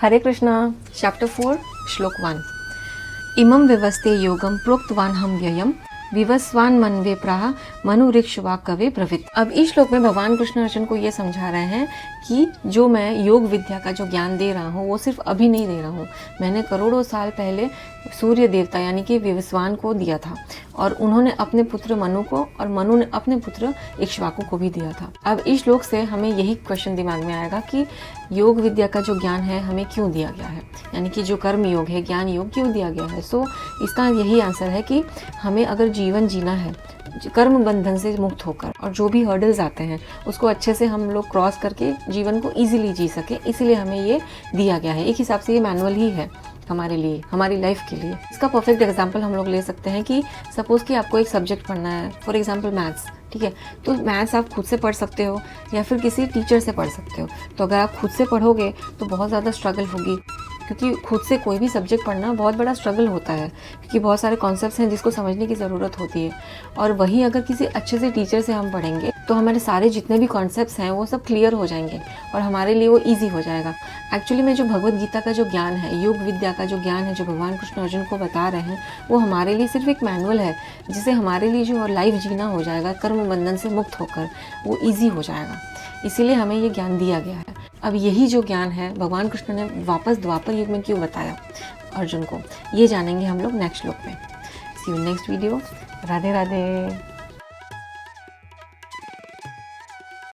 हरे Krishna. Chapter 4 श्लोक 1। इमं विवस्ते योगम प्रोक्तवान हम व्ययम विवस्वान मनवे प्राह मनुरिक्ष्वा कवे ब्रवीत। अब इस श्लोक में भगवान कृष्ण अर्जुन को ये समझा रहे हैं कि जो मैं योग विद्या का जो ज्ञान दे रहा हूँ वो सिर्फ अभी नहीं दे रहा हूँ, मैंने करोड़ों साल पहले सूर्य देवता यानी कि विवस्वान को दिया था और उन्होंने अपने पुत्र मनु को और मनु ने अपने पुत्र इक्ष्वाकु को भी दिया था। अब इस श्लोक से हमें यही क्वेश्चन दिमाग में आएगा कि योग विद्या का जो ज्ञान है हमें क्यों दिया गया है, यानी कि जो कर्म योग है, ज्ञान योग क्यों दिया गया है। सो इसका यही आंसर है कि हमें अगर जीवन जीना है कर्म बंधन से मुक्त होकर और जो भी हर्डल्स आते हैं उसको अच्छे से हम लोग क्रॉस करके जीवन को इजीली जी सके, इसीलिए हमें ये दिया गया है। एक हिसाब से ये मैनुअल ही है हमारे लिए, हमारी लाइफ के लिए। इसका परफेक्ट एग्जांपल हम लोग ले सकते हैं कि सपोज कि आपको एक सब्जेक्ट पढ़ना है, फॉर एग्जांपल मैथ्स, ठीक है। तो मैथ्स आप खुद से पढ़ सकते हो या फिर किसी टीचर से पढ़ सकते हो। तो अगर आप खुद से पढ़ोगे तो बहुत ज़्यादा स्ट्रगल होगी, क्योंकि खुद से कोई भी सब्जेक्ट पढ़ना बहुत बड़ा स्ट्रगल होता है, क्योंकि बहुत सारे कॉन्सेप्ट्स हैं जिसको समझने की ज़रूरत होती है। और वहीं अगर किसी अच्छे से टीचर से हम पढ़ेंगे तो हमारे सारे जितने भी कॉन्सेप्ट्स हैं वो सब क्लियर हो जाएंगे और हमारे लिए वो ईजी हो जाएगा। एक्चुअली में जो भगवत गीता का जो ज्ञान है, योग विद्या का जो ज्ञान है, जो भगवान कृष्ण अर्जुन को बता रहे हैं, वो हमारे लिए सिर्फ एक मैनुअल है जिसे हमारे लिए जो लाइफ जीना हो जाएगा कर्म बंधन से मुक्त होकर, वो ईजी हो जाएगा। इसीलिए हमें ये ज्ञान दिया गया है। अब यही जो ज्ञान है भगवान कृष्ण ने वापस द्वापर युग में क्यों बताया अर्जुन को, ये जानेंगे हम लोग नेक्स्ट श्लोक में। See you next video. Radhe Radhe.